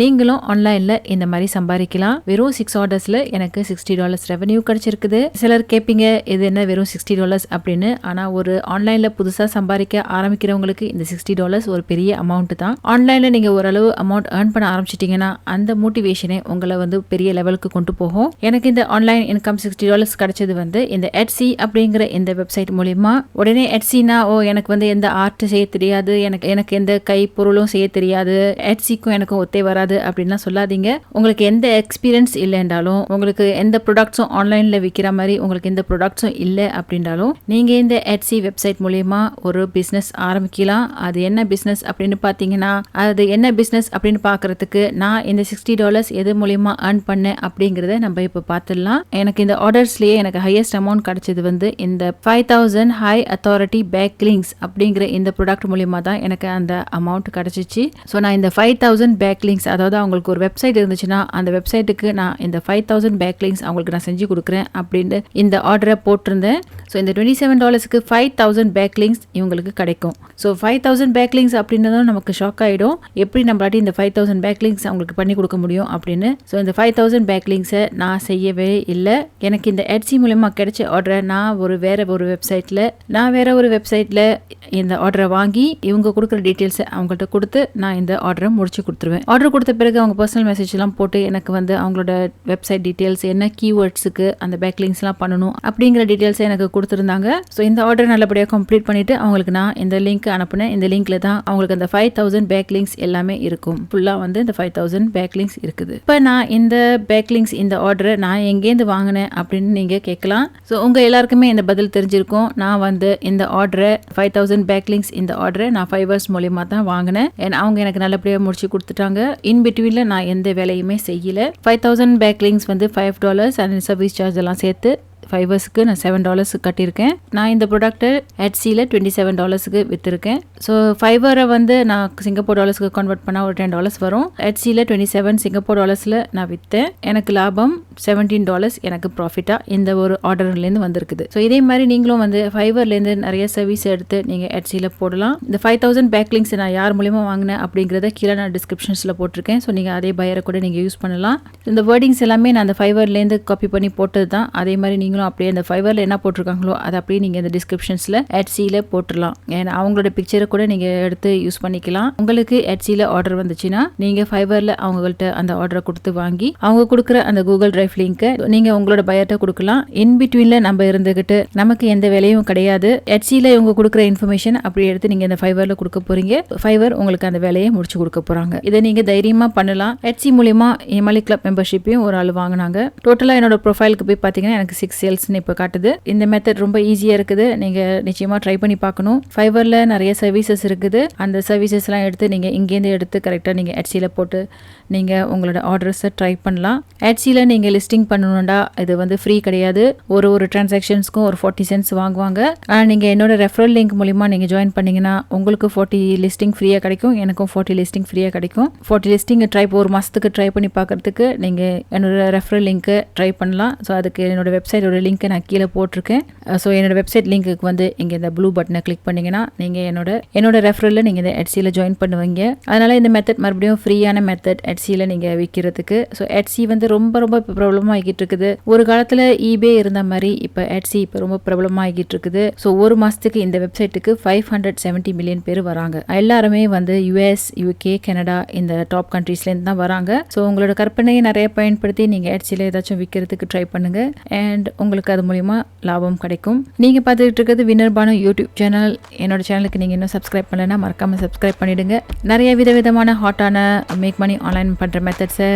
நீங்களும் ஆன்லைன்ல இந்த மாதிரி சம்பாதிக்கலாம். வெறும் 6 ஆர்டர்ஸ்ல எனக்கு $60 ரெவன்யூ கிடைச்சிருக்குது. சிலர் கேட்பீங்க இது என்ன வெறும் $60 அப்படின்னு. ஆனா ஒரு ஆன்லைன்ல புதுசா சம்பாதிக்க ஆரம்பிக்கிறவங்களுக்கு இந்த $60 ஒரு பெரிய அமௌண்ட் தான். ஆன்லைன்ல நீங்க ஓரளவு அமௌண்ட் ஏர்ன் பண்ண ஆரம்பிச்சிட்டீங்கன்னா அந்த மோட்டிவேஷனே உங்களை பெரிய லெவலுக்கு கொண்டு போகும். எனக்கு இந்த ஆன்லைன் இன்கம் $60 கிடைச்சது இந்த Etsy அப்படிங்கிற இந்த வெப்சைட் மூலியமா. உடனே Etsyனா எனக்கு எந்த ஆர்ட் செய்ய தெரியாது, எனக்கு எந்த கை பொருளும் செய்ய தெரியாது, Etsyக்கும் எனக்கும் ஒத்தே வராது அப்படின்லாம் சொல்லாதீங்க. உங்களுக்கு எந்த எக்ஸ்பீரியன்ஸ் இல்லைன்றாலும், உங்களுக்கு எந்த ப்ராடக்ட்ஸும் ஆன்லைன்ல விற்கிற மாதிரி உங்களுக்கு எந்த ப்ராடக்ட்ஸும் இல்லை அப்படின்றாலும் நீங்க இந்த Etsy வெப்சைட் மூலியமா ஒரு பிசினஸ் ஆரம்பிக்கலாம். அது என்ன பிசினஸ் அப்படின்னு பாத்தீங்கன்னா, அது என்ன பிசினஸ் அப்படின்னு பாக்குறதுக்கு நான் இந்த $60 எது மூலியமா ஏர்ன் பண்ணேன் அப்படிங்கறத நம்ம இப்ப பார்த்துடலாம். எனக்கு இந்த ஆர்டர்ஸ்லயே எனக்கு ஹையஸ்ட் அமௌண்ட் கிடைச்சது இந்த 5000 ஹை அத்தாரிட்டி பேக்லிங்ஸ் அப்படிங்கிற இந்த ப்ராடக்ட் மூலியமா தான் எனக்கு அந்த அமௌண்ட் கிடைச்சிச்சு. ஸோ நான் இந்த 5000 பேக்லிங்ஸ், அதாவது அவங்களுக்கு ஒரு வெப்சைட் இருந்துச்சுன்னா அந்த வெப்சைட்டுக்கு நான் இந்த 5000 பேக்லிங்ஸ் அவங்களுக்கு நான் செஞ்சு கொடுக்குறேன் அப்படின்னு இந்த ஆர்டரை போட்டிருந்தேன். ஸோ இந்த $27க்கு 5000 பேக்லிங்ஸ் இவங்களுக்கு கிடைக்கும். ஸோ 5000 பேக்லிங்ஸ் அப்படின்றதும் நமக்கு ஷாக் ஆகிடும். எப்படி நம்மளாட்டி இந்த 5000 பேக்லிங்ஸ் அவங்களுக்கு பண்ணி கொடுக்க முடியும் அப்படின்னு. ஸோ இந்த 5000 பேக்லிங்ஸை நான் செய்யவே இல்லை. எனக்கு இந்த Etsy மூலமா கிடைச்ச ஆர்டரை நான் வேற ஒரு வெப்சைட்ல இந்த ஆர்டரை வாங்கி இவங்க கொடுக்குற டீட்டெயில்ஸை அவங்கள்ட்ட கொடுத்து நான் இந்த ஆர்டரை முடிச்சு கொடுத்துருவேன். ஆர்டர் கொடுத்த பிறகு அவங்க பர்சனல் மெசேஜ் எல்லாம் போட்டு எனக்கு அவங்களோட வெப்சைட் டீட்டெயில்ஸ், என்ன கீவேர்ட்ஸுக்கு அந்த பேக்லிங்ஸ் எல்லாம் பண்ணணும் அப்படிங்கிற டீட்டெயில்ஸை எனக்கு கொடுத்துருந்தாங்க. ஸோ இந்த ஆர்டர் நல்லபடியாக கம்ப்ளீட் பண்ணிட்டு அவங்களுக்கு நான் இந்த லிங்க் அனுப்புனேன். இந்த லிங்க்ல தான் அவங்களுக்கு அந்த 5000 பேக்லிங்ஸ் எல்லாமே இருக்கும். ஃபுல்லா இந்த 5000 பேக்லிங்ஸ் இருக்குது. இப்போ நான் இந்த பேக்லிங்ஸ் இந்த ஆர்டரை நான் எங்கேருந்து வாங்கினேன் அப்படின்னு நீங்க கேட்கலாம். ஸோ உங்க எல்லாருக்குமே இந்த பதில் தெரிஞ்சிருக்கும். நான் இந்த ஆர்டரை 5000 பேக்லிங்ஸ் இந்த ஆர்டரை நான் ஃபைவர்ஸ் மூலியமா தான் வாங்கினேன். அவங்க எனக்கு நல்லபடியாக முடிச்சு கொடுத்துட்டாங்க. இன் பிட்வீன்ல நான் எந்த வேலையுமே செய்யல. 5000 பேக்லிங்ஸ் $5 அண்ட் சர்வீஸ் சார்ஜ் எல்லாம் சேர்த்து ஃபைவர்ஸ்க்கு நான் $7 கட்டியிருக்கேன். நான் இந்த ப்ராடக்ட்டை Etsyல $27க்கு விற்றுருக்கேன். ஸோ ஃபைவரை நான் சிங்கப்பூர் டாலர்ஸ்க்கு கன்வெர்ட் பண்ணால் ஒரு $10 வரும். Etsyல 27 சிங்கப்பூர் டாலர்ஸில் நான் விற்றேன். எனக்கு லாபம் $17 எனக்கு ப்ராஃபிட்டாக இந்த ஒரு ஆர்டர்லேருந்து வந்திருக்குது. ஸோ இதே மாதிரி நீங்களும் ஃபைவர்லேருந்து நிறைய சர்வீஸ் எடுத்து நீங்கள் Etsyல போடலாம். இந்த 5000 பேக்லிங்ஸ் நான் யார் மூலியமாக வாங்கினேன் அப்படிங்கிறத கீழே நான் டிஸ்கிரிப்ஷன்ஸில் போட்டிருக்கேன். ஸோ நீங்கள் அதே பையரை கூட நீங்கள் யூஸ் பண்ணலாம். இந்த வேர்டிங்ஸ் எல்லாமே நான் அந்த ஃபைவர்லேருந்து காப்பி பண்ணி போட்டது தான். அதே மாதிரி நீங்களும் அப்படியே அந்த ஃபைவர்ல என்ன போட்டிருக்காங்களோ அதை அப்படியே நீங்க இந்த டிஸ்கிரிப்ஷன்ஸ்ல Etsyல போட்டுடலாம். அவங்களோட பிக்சரை கூட நீங்க எடுத்து யூஸ் பண்ணிக்கலாம். உங்களுக்கு Etsyல ஆர்டர் வந்துச்சுன்னா நீங்க ஃபைவர்ல அவங்கள்ட்ட அந்த ஆர்டரை கொடுத்து வாங்கி அவங்க கொடுக்குற அந்த கூகுள் டிரைவ் லிங்கை நீங்க உங்களோட பையர்ட்ட கொடுக்கலாம். இன் பிட்வீன்ல நம்ம இருந்துகிட்டு நமக்கு எந்த வேலையும் கிடையாது. Etsyல இவங்க கொடுக்குற இன்ஃபர்மேஷன் அப்படி எடுத்து நீங்க இந்த ஃபைவர்ல கொடுக்க போறீங்க. ஃபைவர் உங்களுக்கு அந்த வேலையை முடிச்சு கொடுக்க போறாங்க. இதை நீங்க தைரியமா பண்ணலாம். Etsy மூலமா எமலி கிளப் மெம்பர்ஷிப்பையும் ஒரு ஆள் வாங்கினாங்க. டோட்டலா என்னோட ப்ரொஃபைலுக்கு போய் பாத்தீங்கன்னா எனக்கு 6 சேல்ஸ்னு இப்போ காட்டுது. இந்த மெத்தட் ரொம்ப ஈஸியா இருக்குது. நீங்க நிச்சயமா ட்ரை பண்ணி பார்க்கணும். ஃபைவர்ல நிறைய சர்வீசஸ் இருக்குது. அந்த சர்வீசஸ் எல்லாம் எடுத்து நீங்க இங்கேருந்து எடுத்து கரெக்டா நீங்க Etsyல போட்டு நீங்க உங்களோட ஆர்டர்ஸை ட்ரை பண்ணலாம். Etsyல நீங்க லிஸ்டிங் பண்ணணும்டா இது ஃப்ரீ கிடையாது. ஒரு டிரான்சாக்ஷன்ஸ்க்கும் ஒரு 40 சென்ட்ஸ் வாங்குவாங்க. நீங்க என்னோட ரெஃபரல் லிங்க் மூலமா நீங்க ஜாயின் பண்ணீங்கன்னா உங்களுக்கு 40 லிஸ்டிங் ஃப்ரீயா கிடைக்கும். எனக்கும் 40 லிஸ்டிங் ஃப்ரீயா கிடைக்கும். 40 லிஸ்டிங் ஒரு மாசத்துக்கு ட்ரை பண்ணி பார்க்கறதுக்கு நீங்க என்னோட ரெஃபரல் லிங்க் ட்ரை பண்ணலாம். ஸோ அதுக்கு என்னோட வெப்சைட்டோட லிங்க் நான் கீழே போட்டிருக்கேன். ஸோ என்னோட வெப்சைட் லிங்க்கு இங்கே இந்த ப்ளூ பட்டனை கிளிக் பண்ணீங்கன்னா நீங்கள் என்னோட ரெஃபரலில் நீங்கள் இந்த Etsyல ஜாயின் பண்ணுவீங்க. அதனால இந்த மெத்தட் மறுபடியும் ஃப்ரீயான மெத்தட் Etsyல நீங்கள் விற்கிறதுக்கு. ஸோ Etsy ரொம்ப ரொம்ப இப்போ ப்ராப்ளமாக ஆகிட்டு இருக்குது. ஒரு காலத்தில் eBay இருந்த மாதிரி இப்போ Etsy இப்போ ரொம்ப ப்ராப்ளமாக ஆகிட்டு இருக்குது. ஸோ ஒரு மாதத்துக்கு இந்த வெப்சைட்டுக்கு 570 மில்லியன் பேர் வராங்க. எல்லாருமே US, UK, கனடா இந்த டாப் கண்ட்ரீஸ்லேருந்து தான் வராங்க. ஸோ உங்களோட கற்பனையை நிறைய பயன்படுத்தி நீங்கள் Etsyல ஏதாச்சும் விற்கிறதுக்கு ட்ரை பண்ணுங்க. அண்ட் உங்களுக்கு அது மூலியமா லாபம் கிடைக்கும். நீங்க பார்த்துட்டு இருக்கிறது வின்னர் பானு யூடியூப் சேனல். என்னோட சேனலுக்கு நீங்க இன்னும் சப்ஸ்கிரைப் பண்ணலன்னா மறக்காம சப்ஸ்கிரைப் பண்ணிடுங்க. நிறைய விதவிதமான ஹாட்டான மேக் மணி ஆன்லைன் பண்ற மெத்தட்ஸை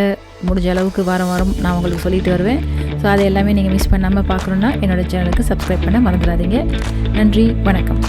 முடிஞ்ச அளவுக்கு வாரம் வாரம் நான் உங்களுக்கு சொல்லிட்டு வருவேன். ஸோ அதை எல்லாமே நீங்க மிஸ் பண்ணாம பார்க்கணும்னா என்னோட சேனலுக்கு சப்ஸ்கிரைப் பண்ண மறந்துடாதீங்க. நன்றி, வணக்கம்.